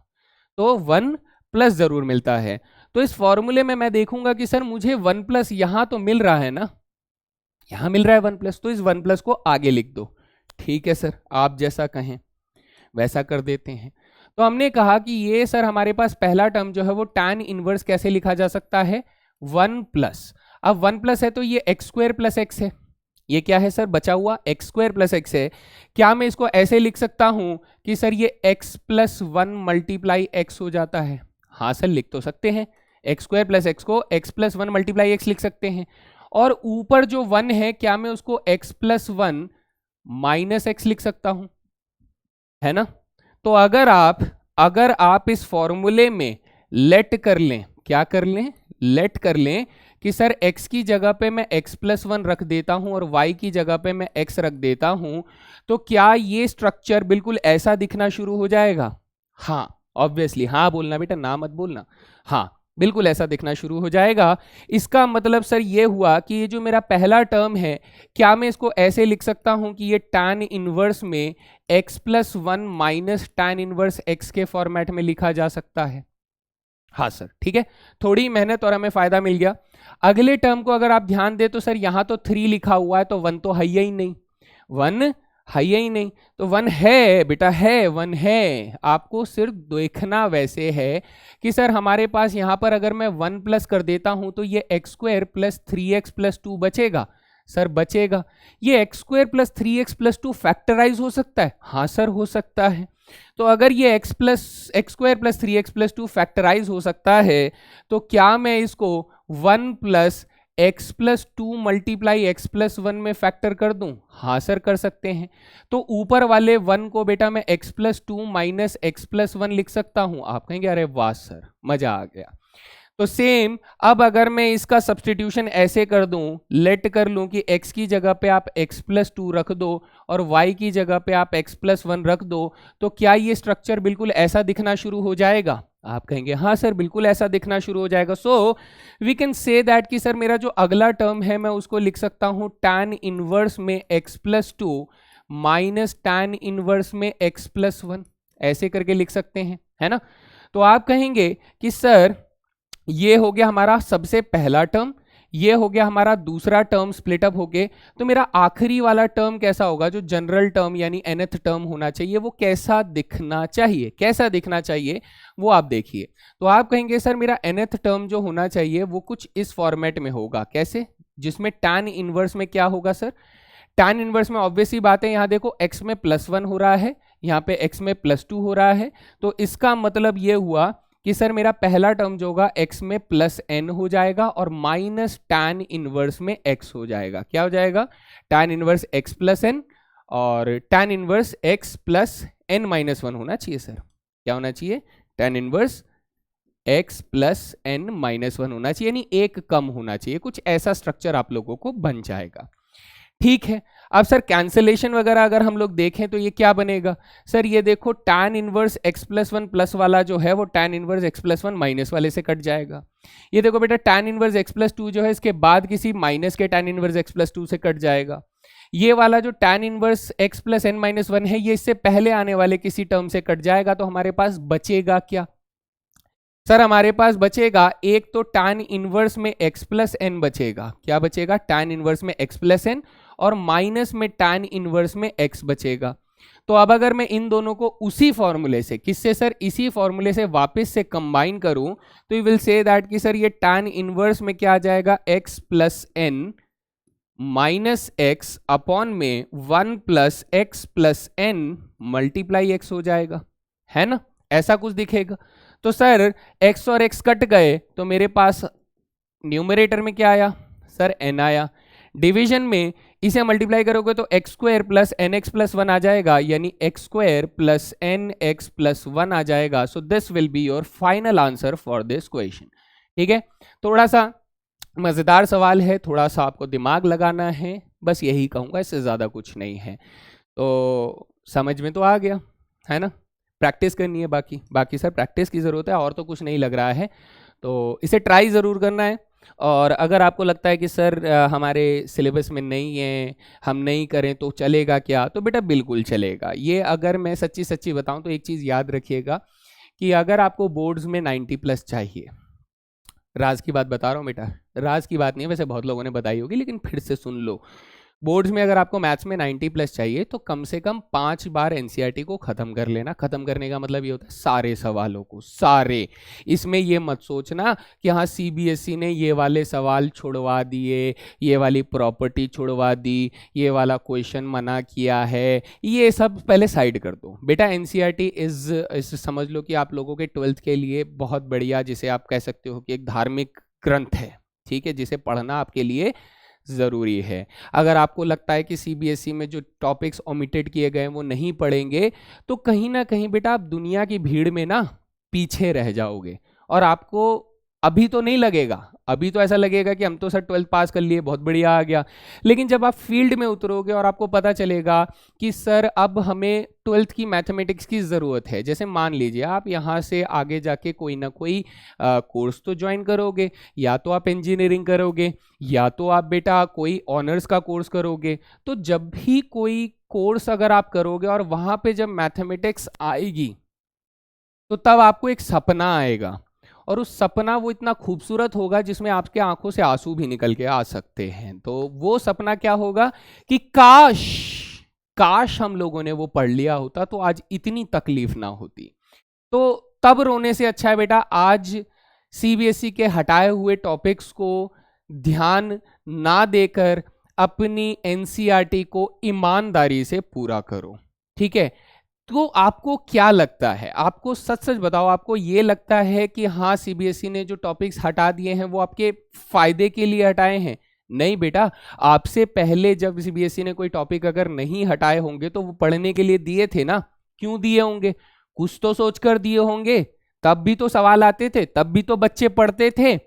तो 1 प्लस जरूर मिलता है। तो इस फॉर्मूले में मैं देखूंगा कि सर मुझे 1 प्लस यहां तो मिल रहा है ना, यहां मिल रहा है 1 प्लस, तो इस 1 प्लस को आगे लिख दो। ठीक है सर, आप जैसा कहें वैसा कर देते हैं। तो हमने कहा कि ये सर हमारे पास पहला टर्म जो है वो tan इनवर्स कैसे लिखा जा सकता है? 1 प्लस, अब 1 प्लस है तो ये एक्स स्क्वायर प्लस एक्स है, ये क्या है सर? बचा हुआ एक्स स्क्वायर प्लस एक्स है। क्या मैं इसको ऐसे लिख सकता हूं कि सर ये एक्स प्लस 1 मल्टीप्लाई एक्स हो जाता है? हाँ सर लिख तो सकते हैं, एक्स स्क्वायर प्लस एक्स को एक्स प्लस 1 मल्टीप्लाई एक्स लिख सकते हैं। और ऊपर जो 1 है क्या मैं उसको एक्स प्लस 1 माइनस एक्स लिख सकता हूं? है ना? तो अगर आप इस फॉर्मूले में लेट कर लें, क्या कर लें? लेट कर लें कि सर x की जगह पे मैं x प्लस 1 रख देता हूं और y की जगह पे मैं x रख देता हूं, तो क्या ये स्ट्रक्चर बिल्कुल ऐसा दिखना शुरू हो जाएगा? हाँ ऑब्वियसली, हाँ बोलना बेटा, ना मत बोलना, हाँ बिल्कुल ऐसा दिखना शुरू हो जाएगा। इसका मतलब सर ये हुआ कि ये जो मेरा पहला टर्म है, क्या मैं इसको ऐसे लिख सकता हूं कि ये tan इनवर्स में x plus 1 minus tan inverse x के फॉर्मेट में लिखा जा सकता है? हाँ सर, ठीक है, थोड़ी मेहनत और हमें फायदा मिल गया। अगले टर्म को अगर आप ध्यान दे तो सर यहाँ तो 3 लिखा हुआ है, तो 1 तो है ही नहीं, 1 है ही नहीं, तो 1 है बेटा, है 1 है। आपको सिर्फ देखना वैसे है कि सर हमारे पास यहाँ पर अगर मैं 1 प्लस कर देता हूँ तो ये x square plus 3x plus 2 बचेगा। सर बचेगा। ये x square plus 3x plus 2 factorise हो सकता है? हाँ सर हो सकता है। तो अगर ये x square plus 3x plus 2 factorise हो सकता है तो क्या मैं इसको 1 plus x plus 2 multiply x plus 1 में फैक्टर कर दूं? हाँ सर कर सकते हैं। तो ऊपर वाले 1 को बेटा मैं x plus 2 minus x plus 1 लिख सकता हूं। आप कहेंगे अरे वाह सर मजा आ गया। तो सेम अब अगर मैं इसका सब्सटीट्यूशन ऐसे कर दूं, लेट कर लूं कि x की जगह पे आप x प्लस 2 रख दो और y की जगह पे आप x प्लस 1 रख दो, तो क्या ये स्ट्रक्चर बिल्कुल ऐसा दिखना शुरू हो जाएगा? आप कहेंगे हाँ सर बिल्कुल ऐसा दिखना शुरू हो जाएगा। So we can say that कि सर मेरा जो अगला टर्म है मैं उसको लिख सकता हूं tan इनवर्स में x plus 2 minus tan inverse में x प्लस 1, ऐसे करके लिख सकते हैं, है ना? तो आप कहेंगे कि सर ये हो गया हमारा सबसे पहला टर्म, ये हो गया हमारा दूसरा टर्म स्प्लिट अप हो गए। तो मेरा आखिरी वाला टर्म कैसा होगा, जो जनरल टर्म यानी nth टर्म होना चाहिए, वो कैसा दिखना चाहिए, कैसा दिखना चाहिए वो आप देखिए। तो आप कहेंगे सर मेरा nth टर्म जो होना चाहिए वो कुछ इस फॉर्मेट में होगा, कैसे, जिसमें tan इनवर्स में क्या होगा सर, tan इनवर्स में ऑब्वियस ही बात है, यहाँ देखो x में +1 हो रहा है, यहाँ पे x में +2 हो रहा है, तो इसका मतलब ये हुआ कि सर मेरा पहला टर्म जो होगा x में +n हो जाएगा और माइनस tan इनवर्स में x हो जाएगा। क्या हो जाएगा, tan inverse x plus n और tan inverse x plus n minus 1 होना चाहिए सर। क्या होना चाहिए, tan inverse x plus n minus 1 होना चाहिए, यानी एक कम होना चाहिए, कुछ ऐसा स्ट्रक्चर आप लोगों को बन जाएगा। ठीक है, अब सर कैंसलेशन वगैरह अगर हम लोग देखें तो ये क्या बनेगा सर, ये देखो tan inverse x plus 1 plus वाला जो है वो tan inverse x plus 1 minus वाले से कट जाएगा। ये देखो बेटा tan इनवर्स x प्लस 2 जो है इसके बाद किसी माइनस के tan इनवर्स x प्लस 2 से कट जाएगा। ये वाला जो tan inverse x plus n minus 1 है ये इससे पहले आने वाले किसी टर्म से कट जाएगा। तो हमारे पास बचेगा क्या सर, हमारे पास बचेगा एक तो tan इनवर्स में x प्लस n बचेगा। क्या बचेगा, tan इनवर्स में x प्लस n और माइनस में tan इनवर्स में x बचेगा। तो अब अगर मैं इन दोनों को उसी फॉर्मूले से, किससे सर, इसी फॉर्मूले से वापस से कंबाइन करूं तो यू विल से दैट कि सर ये tan इनवर्स में क्या आ जाएगा, x plus n minus x upon में 1 plus x plus n multiply x हो जाएगा, है ना, ऐसा कुछ दिखेगा। तो सर x और x कट गए तो मेरे पास न्यूमरेटर में क्या आया सर, n आया। डिवीजन में इसे मल्टीप्लाई करोगे तो x square plus n x plus 1 आ जाएगा, यानी x square plus n x plus 1 आ जाएगा। So this will be your final answer for this question. ठीक है, थोड़ा सा मजेदार सवाल है, थोड़ा सा आपको दिमाग लगाना है, बस यही कहूँगा, इससे ज़्यादा कुछ नहीं है। तो समझ में तो आ गया है ना, प्रैक्टिस करनी है, बाकी सर प्रैक्टिस की ज़रूरत है, और तो कुछ नहीं लग रहा है, तो इसे ट्राई ज़रूर करना है। और अगर आपको लगता है कि सर हमारे सिलेबस में नहीं है, हम नहीं करें तो चलेगा क्या, तो बेटा बिल्कुल चलेगा। ये अगर मैं सच्ची बताऊं तो एक चीज़ याद रखिएगा कि अगर आपको बोर्ड्स में 90+ चाहिए, राज की बात बता रहा हूँ बेटा, राज की बात नहीं है, वैसे बहुत लोगों ने बताई होगी लेकिन फिर से सुन लो, बोर्ड्स में अगर आपको मैथ्स में 90+ चाहिए तो कम से कम 5 बार एनसीईआरटी को ख़त्म कर लेना। ख़त्म करने का मतलब ये होता है सारे सवालों को, सारे। इसमें ये मत सोचना कि हाँ सीबीएसई ने ये वाले सवाल छुड़वा दिए, ये वाली प्रॉपर्टी छुड़वा दी, ये वाला क्वेश्चन मना किया है, ये सब पहले साइड कर दो बेटा। एनसीईआरटी इस समझ लो कि आप लोगों के 12th के लिए बहुत बढ़िया, जिसे आप कह सकते हो कि एक धार्मिक ग्रंथ है, ठीक है, जिसे पढ़ना आपके लिए ज़रूरी है। अगर आपको लगता है कि सीबीएसई में जो टॉपिक्स ओमिटेड किए गए वो नहीं पढ़ेंगे तो कहीं ना कहीं बेटा आप दुनिया की भीड़ में ना पीछे रह जाओगे, और आपको अभी तो नहीं लगेगा, अभी तो ऐसा लगेगा कि हम तो सर 12th पास कर लिए, बहुत बढ़िया आ गया, लेकिन जब आप फील्ड में उतरोगे और आपको पता चलेगा कि सर अब हमें 12th की मैथमेटिक्स की ज़रूरत है, जैसे मान लीजिए आप यहाँ से आगे जाके कोई ना कोई कोर्स तो ज्वाइन करोगे, या तो आप इंजीनियरिंग करोगे, या तो आप बेटा कोई ऑनर्स का कोर्स करोगे। तो जब भी कोई कोर्स अगर आप करोगे और वहाँ पे जब मैथमेटिक्स आएगी तो तब आपको एक सपना आएगा, और उस सपना वो इतना खूबसूरत होगा जिसमें आपके आंखों से आंसू भी निकल के आ सकते हैं। तो वो सपना क्या होगा कि काश हम लोगों ने वो पढ़ लिया होता तो आज इतनी तकलीफ ना होती। तो तब रोने से अच्छा है बेटा आज सीबीएसई के हटाए हुए टॉपिक्स को ध्यान ना देकर अपनी एनसीईआरटी को ईमानदारी से पूरा करो। ठीक है, तो आपको क्या लगता है, आपको सच सच बताओ, आपको ये लगता है कि हाँ सीबीएसई ने जो टॉपिक्स हटा दिए हैं वो आपके फायदे के लिए हटाए हैं? नहीं बेटा, आपसे पहले जब सीबीएसई ने कोई टॉपिक अगर नहीं हटाए होंगे तो वो पढ़ने के लिए दिए थे ना। क्यों दिए होंगे? कुछ तो सोचकर दिए होंगे, तब भी तो सवाल आते थे, तब भी तो बच्चे पढ़ते थे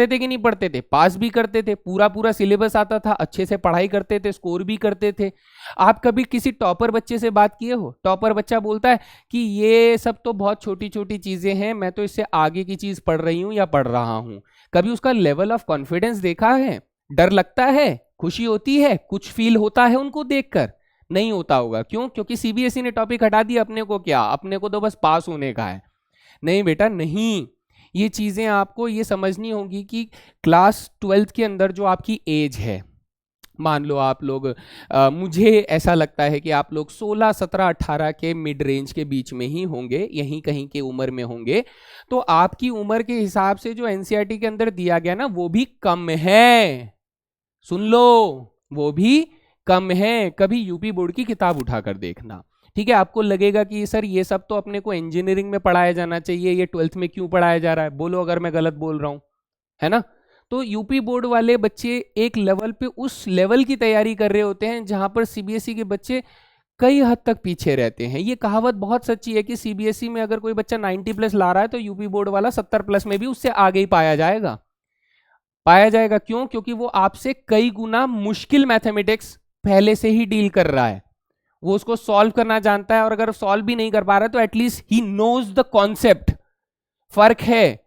कि नहीं पढ़ते थे, पास भी करते थे, पूरा सिलेबस आता था, अच्छे से पढ़ाई करते थे, स्कोर भी करते थे। आप कभी किसी टॉपर बच्चे से बात किए हो? टॉपर बच्चा बोलता है कि ये सब तो बहुत छोटी छोटी चीजें हैं, मैं तो इससे आगे की चीज पढ़ रही हूं या पढ़ रहा हूं। कभी उसका लेवल ऑफ कॉन्फिडेंस देखा है? डर लगता है, खुशी होती है, कुछ फील होता है उनको देखकर? नहीं होता होगा। क्यों? क्योंकि सीबीएसई ने टॉपिक हटा दिया। अपने को क्या, अपने को तो बस पास होने का है। नहीं बेटा नहीं, ये चीज़ें आपको ये समझनी होगी कि क्लास 12th के अंदर जो आपकी एज है, मान लो आप लोग मुझे ऐसा लगता है कि आप लोग 16, 17, 18 के मिड रेंज के बीच में ही होंगे, यहीं कहीं की उम्र में होंगे। तो आपकी उम्र के हिसाब से जो एनसीईआरटी के अंदर दिया गया ना वो भी कम है, सुन लो, वो भी कम है। कभी यूपी बोर्ड की किताब उठाकर देखना, ठीक है। आपको लगेगा कि सर ये सब तो अपने को इंजीनियरिंग में पढ़ाया जाना चाहिए, ये 12th में क्यों पढ़ाया जा रहा है, बोलो अगर मैं गलत बोल रहा हूं, है ना। तो यूपी बोर्ड वाले बच्चे एक लेवल पे उस लेवल की तैयारी कर रहे होते हैं जहां पर सीबीएसई के बच्चे कई हद तक पीछे रहते हैं। ये कहावत बहुत सच्ची है कि सीबीएसई में अगर कोई बच्चा 90 प्लस ला रहा है तो यूपी बोर्ड वाला 70 प्लस में भी उससे आगे ही पाया जाएगा। क्यों? क्योंकि वो आपसे कई गुना मुश्किल मैथमेटिक्स पहले से ही डील कर रहा है, वो उसको सॉल्व करना जानता है, और अगर सॉल्व भी नहीं कर पा रहा है तो at least he knows the concept. फर्क है।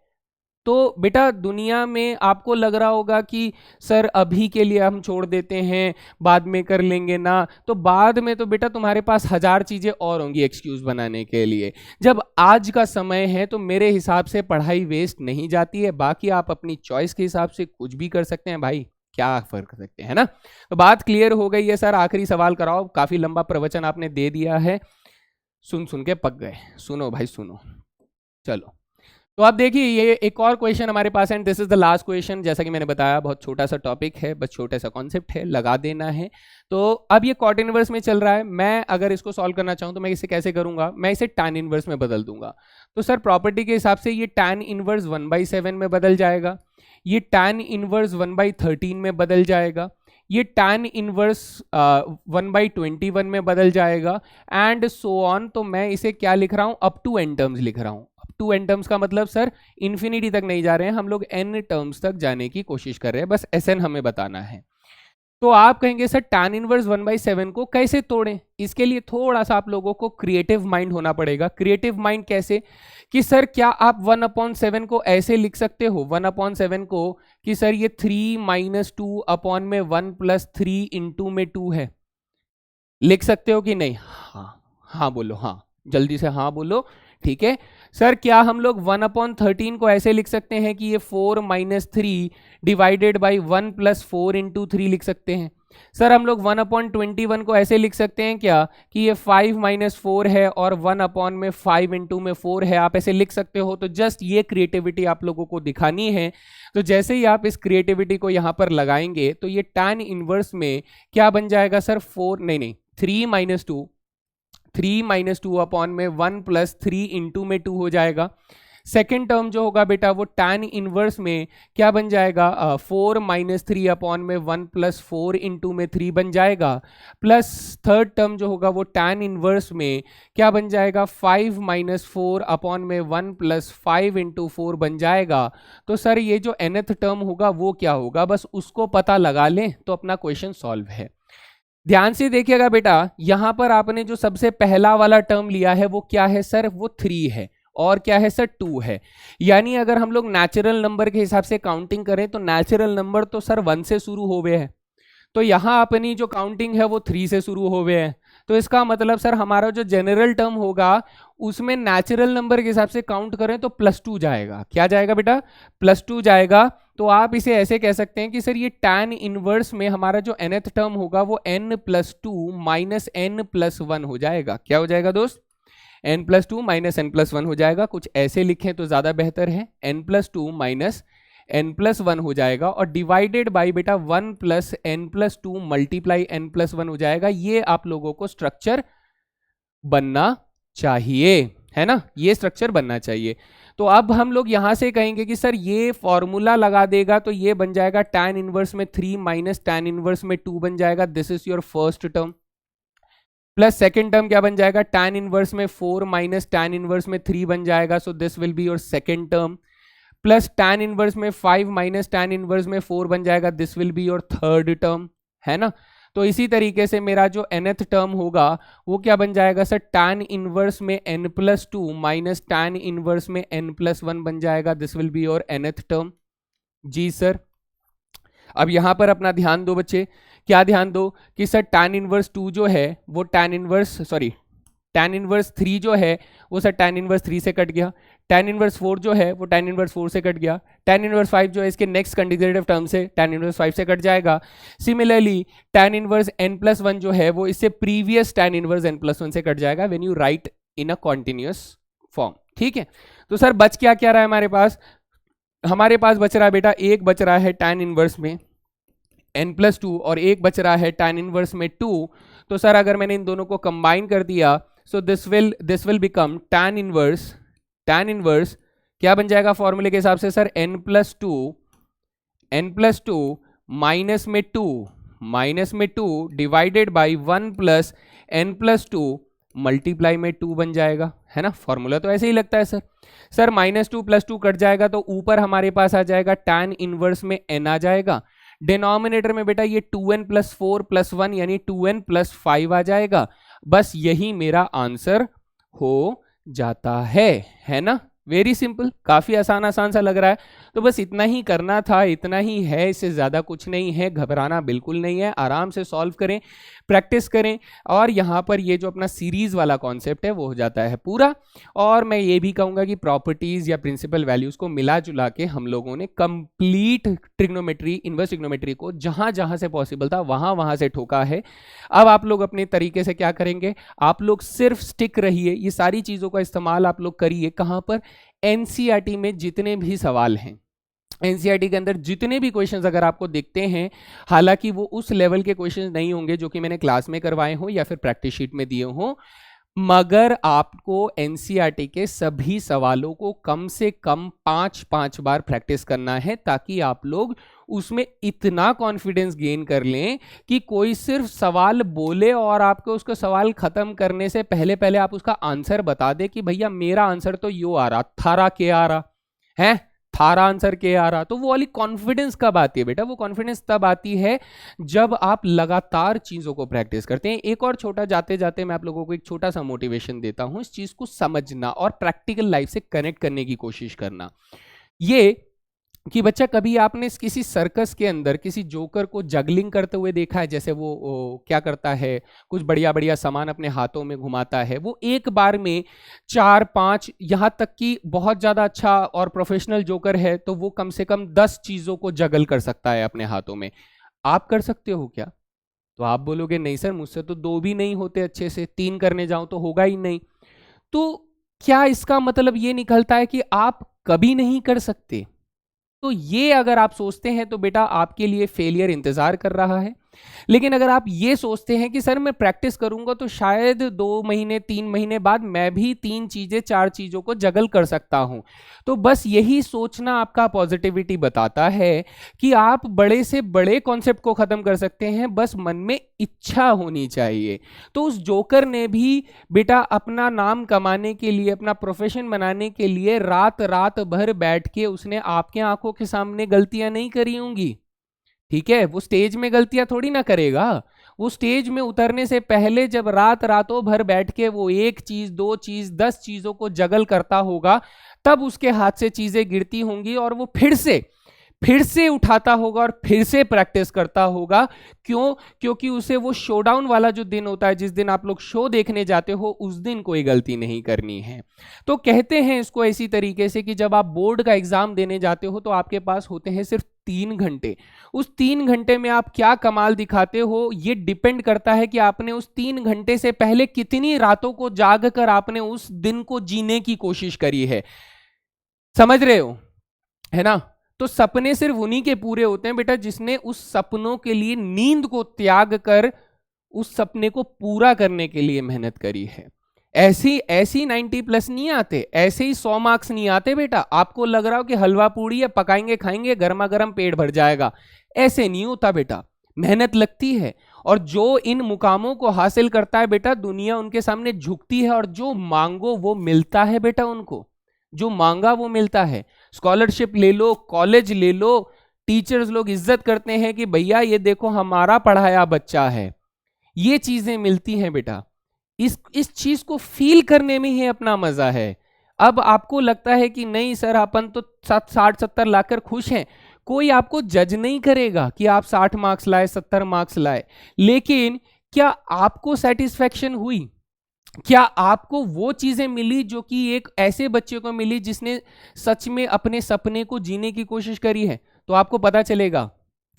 तो बेटा दुनिया में आपको लग रहा होगा कि सर अभी के लिए हम छोड़ देते हैं, बाद में कर लेंगे ना, तो बाद में तो बेटा तुम्हारे पास 1000 चीजें और होंगी एक्सक्यूज बनाने के लिए। जब आज का समय है तो मेरे हिसाब से पढ़ाई वेस्ट नहीं जाती है। बाकी आप अपनी चॉइस के हिसाब से कुछ भी कर सकते हैं भाई, क्या फर्क कर सकते हैं ना। तो बात क्लियर हो गई है सर, आखिरी सवाल कराओ। काफी लंबा प्रवचन आपने दे दिया है, सुन सुन के पक गए। सुनो भाई सुनो, चलो। तो आप देखिए ये एक और क्वेश्चन हमारे पास है, and this is the last question. जैसा कि मैंने बताया बहुत छोटा सा टॉपिक है, बस छोटा सा कॉन्सेप्ट है, लगा देना है। तो अब ये कॉट इनवर्स में चल रहा है, मैं अगर इसको सॉल्व करना चाहूँ तो मैं इसे कैसे करूंगा, मैं इसे tan इनवर्स में बदल दूंगा। तो सर प्रॉपर्टी के हिसाब से ये tan इनवर्स 1/7 में बदल जाएगा, ये tan इनवर्स 1/13 में बदल जाएगा, ये tan इनवर्स 1/21 में बदल जाएगा, एंड सो ऑन। तो मैं इसे क्या लिख रहा हूं, अप टू n टर्म्स लिख रहा हूं। अप टू n टर्म्स का मतलब सर इन्फिनिटी तक नहीं जा रहे हैं हम लोग, n टर्म्स तक जाने की कोशिश कर रहे हैं, बस Sn हमें बताना है। तो आप कहेंगे सर tan इनवर्स 1/7 को कैसे तोड़ें, इसके लिए थोड़ा सा आप लोगों को क्रिएटिव माइंड होना पड़ेगा। क्रिएटिव माइंड कैसे, कि सर क्या आप 1/7 को ऐसे लिख सकते हो, 1/7 को कि सर ये 3 - 2 अपॉन में 1 + 3 इंटू में 2 है, लिख सकते हो कि नहीं? हाँ हाँ बोलो, हाँ जल्दी से हाँ बोलो। ठीक है सर, क्या हम लोग 1/13 को ऐसे लिख सकते हैं कि ये 4 - 3 डिवाइडेड बाई 1 + 4 इंटू 3 लिख सकते हैं? सर हम लोग 1/21 को ऐसे लिख सकते हैं क्या कि ये 5 - 4 है और 1/5 इंटू में 4 है, आप ऐसे लिख सकते हो। तो जस्ट ये क्रिएटिविटी आप लोगों को दिखानी है। तो जैसे ही आप इस क्रिएटिविटी को यहाँ पर लगाएंगे तो ये tan इनवर्स में क्या बन जाएगा सर, 3 - 2 अपॉन में 1 + 3 इंटू में 2 हो जाएगा। सेकेंड टर्म जो होगा बेटा वो tan इनवर्स में क्या बन जाएगा, 4 - 3 अपॉन में 1 + 4 इंटू में 3 बन जाएगा, प्लस थर्ड टर्म जो होगा वो tan इनवर्स में क्या बन जाएगा, 5 - 4 अपॉन में 1 + 5 इंटू 4 बन जाएगा। तो सर ये जो nth टर्म होगा वो क्या होगा, बस उसको पता लगा लें तो अपना क्वेश्चन सॉल्व है। ध्यान से देखिएगा बेटा, यहां पर आपने जो सबसे पहला वाला टर्म लिया है वो क्या है सर, वो 3 है, और क्या है सर 2 है। यानी अगर हम लोग नेचुरल नंबर के हिसाब से काउंटिंग करें तो नेचुरल नंबर तो सर 1 से शुरू हो गए हैं, तो यहाँ अपनी जो काउंटिंग है वो 3 से शुरू हो गए हैं। तो इसका मतलब सर हमारा जो जनरल टर्म होगा उसमें नेचुरल नंबर के हिसाब से काउंट करें तो +2 जाएगा। क्या जाएगा बेटा, +2 जाएगा। तो आप इसे ऐसे कह सकते हैं कि सर ये tan इनवर्स में हमारा जो nth टर्म होगा वो n + 2 - n + 1 हो जाएगा। क्या हो जाएगा दोस्त, n + 2 - n + 1 हो जाएगा। कुछ ऐसे लिखें तो ज्यादा बेहतर है, n + 2 - n + 1 हो जाएगा, और डिवाइडेड बाई बेटा 1 + n + 2 × n + 1 हो जाएगा। ये आप लोगों को स्ट्रक्चर बनना चाहिए, है ना, ये स्ट्रक्चर बनना चाहिए। तो अब हम लोग यहां से कहेंगे कि सर ये फॉर्मूला लगा देगा तो ये बन जाएगा tan इनवर्स में 3 - tan इनवर्स में 2 बन जाएगा, this is your first term. Plus second term क्या बन जाएगा, tan इनवर्स में 4 - tan इनवर्स में 3 बन जाएगा, so this will be your second term. Plus tan inverse में 5 - tan इनवर्स में 4 बन जाएगा, this will be your third term, है ना। तो इसी तरीके से मेरा जो nth टर्म होगा वो क्या बन जाएगा सर, tan इनवर्स में n + 2 - tan इनवर्स में n + 1 बन जाएगा, this will be your nth term. जी सर। अब यहां पर अपना ध्यान दो बच्चे, क्या ध्यान दो कि सर tan इनवर्स 2 जो है वो tan इनवर्स 3 जो है वो सर tan इनवर्स 3 से कट गया, tan इनवर्स 4 जो है वो tan इनवर्स 4 से कट गया, tan इनवर्स 5 जो है इसके नेक्स्ट कंसेक्यूटिव टर्म से tan इनवर्स 5 से कट जाएगा। सिमिलरली tan इनवर्स n+1 जो है वो इससे प्रीवियस tan इनवर्स n+1 से कट जाएगा when you right in a continuous form. ठीक है, तो सर बच क्या क्या रहा है हमारे पास? हमारे पास बच रहा है बेटा, एक बच रहा है tan इनवर्स में n+2 और एक बच रहा है tan इनवर्स में 2। तो सर अगर मैंने इन दोनों को कंबाइन कर दिया सो this will become tan inverse क्या बन जाएगा फॉर्मूले के हिसाब से सर? n+2 माइनस में 2 divided by 1 plus n+2 multiply में 2 बन जाएगा, है ना। फॉर्मूला तो ऐसे ही लगता है सर। सर -2 + 2 कट जाएगा तो ऊपर हमारे पास आ जाएगा tan इनवर्स में n आ जाएगा। डिनोमिनेटर में बेटा ये 2n + 4 + 1 यानी 2n + 5 आ जाएगा। बस यही मेरा आंसर हो जाता है ना। वेरी सिंपल, काफी आसान सा लग रहा है। तो बस इतना ही करना था, इतना ही है, इससे ज्यादा कुछ नहीं है। घबराना बिल्कुल नहीं है, आराम से सॉल्व करें, प्रैक्टिस करें और यहाँ पर ये जो अपना सीरीज वाला कॉन्सेप्ट है वो हो जाता है पूरा। और मैं ये भी कहूँगा कि प्रॉपर्टीज या प्रिंसिपल वैल्यूज को मिला जुला के हम लोगों ने कंप्लीट ट्रिग्नोमेट्री, इनवर्स ट्रिग्नोमेट्री को जहाँ जहाँ से पॉसिबल था वहाँ से ठोका है। अब आप लोग अपने तरीके से क्या करेंगे, आप लोग सिर्फ स्टिक रहिए, ये सारी चीज़ों का इस्तेमाल आप लोग करिए। कहाँ पर? एनसीईआरटी में जितने भी सवाल हैं, एनसीईआरटी के अंदर जितने भी क्वेश्चंस अगर आपको दिखते हैं, हालांकि वो उस लेवल के क्वेश्चंस नहीं होंगे जो कि मैंने क्लास में करवाए हों या फिर प्रैक्टिस शीट में दिए हों, मगर आपको एनसीईआरटी के सभी सवालों को कम से कम 5 बार प्रैक्टिस करना है ताकि आप लोग उसमें इतना कॉन्फिडेंस गेन कर लें कि कोई सिर्फ सवाल बोले और आपको उसको सवाल खत्म करने से पहले आप उसका आंसर बता दे कि भैया मेरा आंसर तो यो आ रहा, थारा के आ रहा है, थारा आंसर के आ रहा। तो वो वाली कॉन्फिडेंस कब आती है बेटा? वो कॉन्फिडेंस तब आती है जब आप लगातार चीजों को प्रैक्टिस करते हैं। एक और छोटा जाते जाते मैं आप लोगों को एक छोटा सा मोटिवेशन देता हूं, इस चीज को समझना और प्रैक्टिकल लाइफ से कनेक्ट करने की कोशिश करना। ये कि बच्चा कभी आपने किसी सर्कस के अंदर किसी जोकर को जगलिंग करते हुए देखा है? जैसे वो क्या करता है, कुछ बढ़िया बढ़िया सामान अपने हाथों में घुमाता है, वो एक बार में 4-5 यहाँ तक कि बहुत ज़्यादा अच्छा और प्रोफेशनल जोकर है तो वो कम से कम 10 चीज़ों को जगल कर सकता है अपने हाथों में। आप कर सकते हो क्या? तो आप बोलोगे नहीं सर मुझसे तो 2 भी नहीं होते अच्छे से, 3 करने जाऊं तो होगा ही नहीं। तो क्या इसका मतलब ये निकलता है कि आप कभी नहीं कर सकते? तो ये अगर आप सोचते हैं तो बेटा आपके लिए फेलियर इंतजार कर रहा है। लेकिन अगर आप ये सोचते हैं कि सर मैं प्रैक्टिस करूंगा तो शायद 2 महीने 3 महीने बाद मैं भी 3 चीजें 4 चीजों को जगल कर सकता हूं, तो बस यही सोचना आपका पॉजिटिविटी बताता है कि आप बड़े से बड़े कॉन्सेप्ट को खत्म कर सकते हैं, बस मन में इच्छा होनी चाहिए। तो उस जोकर ने भी बेटा अपना नाम कमाने के लिए, अपना प्रोफेशन बनाने के लिए रात भर बैठ के उसने आपके आंखों के सामने गलतियां नहीं करी होंगी। ठीक है, वो स्टेज में गलतियां थोड़ी ना करेगा, वो स्टेज में उतरने से पहले जब रातों भर बैठ के वो 1 चीज 2 चीज 10 चीजों को जगल करता होगा तब उसके हाथ से चीजें गिरती होंगी और वो फिर से उठाता होगा और फिर से प्रैक्टिस करता होगा। क्यों? क्योंकि उसे वो शोडाउन वाला जो दिन होता है, जिस दिन आप लोग शो देखने जाते हो, उस दिन कोई गलती नहीं करनी है। तो कहते हैं इसको इसी तरीके से कि जब आप बोर्ड का एग्जाम देने जाते हो तो आपके पास होते हैं सिर्फ 3 घंटे। उस 3 घंटे में आप क्या कमाल दिखाते हो ये डिपेंड करता है कि आपने उस 3 घंटे से पहले कितनी रातों को जाग कर आपने उस दिन को जीने की कोशिश करी है। समझ रहे हो, है ना? तो सपने सिर्फ उन्हीं के पूरे होते हैं बेटा जिसने उस सपनों के लिए नींद को त्याग कर उस सपने को पूरा करने के लिए मेहनत करी है। ऐसी 90+ नहीं आते, ऐसे ही 100 मार्क्स नहीं आते बेटा। आपको लग रहा हो कि हलवा पूड़ी है, पकाएंगे खाएंगे गर्मा गर्म पेट भर जाएगा, ऐसे नहीं होता बेटा। मेहनत लगती है और जो इन मुकामों को हासिल करता है बेटा, दुनिया उनके सामने झुकती है और जो मांगो वो मिलता है बेटा। उनको जो मांगा वो मिलता है। स्कॉलरशिप ले लो, कॉलेज ले लो, टीचर्स लोग इज्जत करते हैं कि भैया ये देखो हमारा पढ़ाया बच्चा है, ये चीजें मिलती हैं बेटा। इस चीज को फील करने में ही अपना मजा है। अब आपको लगता है कि नहीं सर अपन तो 60-70 लाकर खुश हैं, कोई आपको जज नहीं करेगा कि आप 60 मार्क्स लाए 70 मार्क्स लाए, लेकिन क्या आपको सेटिस्फैक्शन हुई? क्या आपको वो चीजें मिली जो कि एक ऐसे बच्चे को मिली जिसने सच में अपने सपने को जीने की कोशिश करी है? तो आपको पता चलेगा,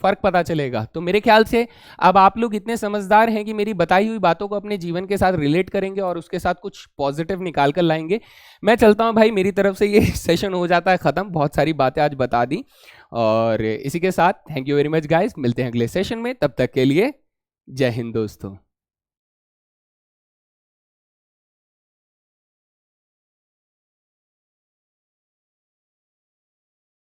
फर्क पता चलेगा। तो मेरे ख्याल से अब आप लोग इतने समझदार हैं कि मेरी बताई हुई बातों को अपने जीवन के साथ रिलेट करेंगे और उसके साथ कुछ पॉजिटिव निकाल कर लाएंगे। मैं चलता हूं भाई, मेरी तरफ से ये सेशन हो जाता है खत्म। बहुत सारी बातें आज बता दी, और इसी के साथ thank you very much guys. मिलते हैं अगले सेशन में, तब तक के लिए जय हिंद दोस्तों।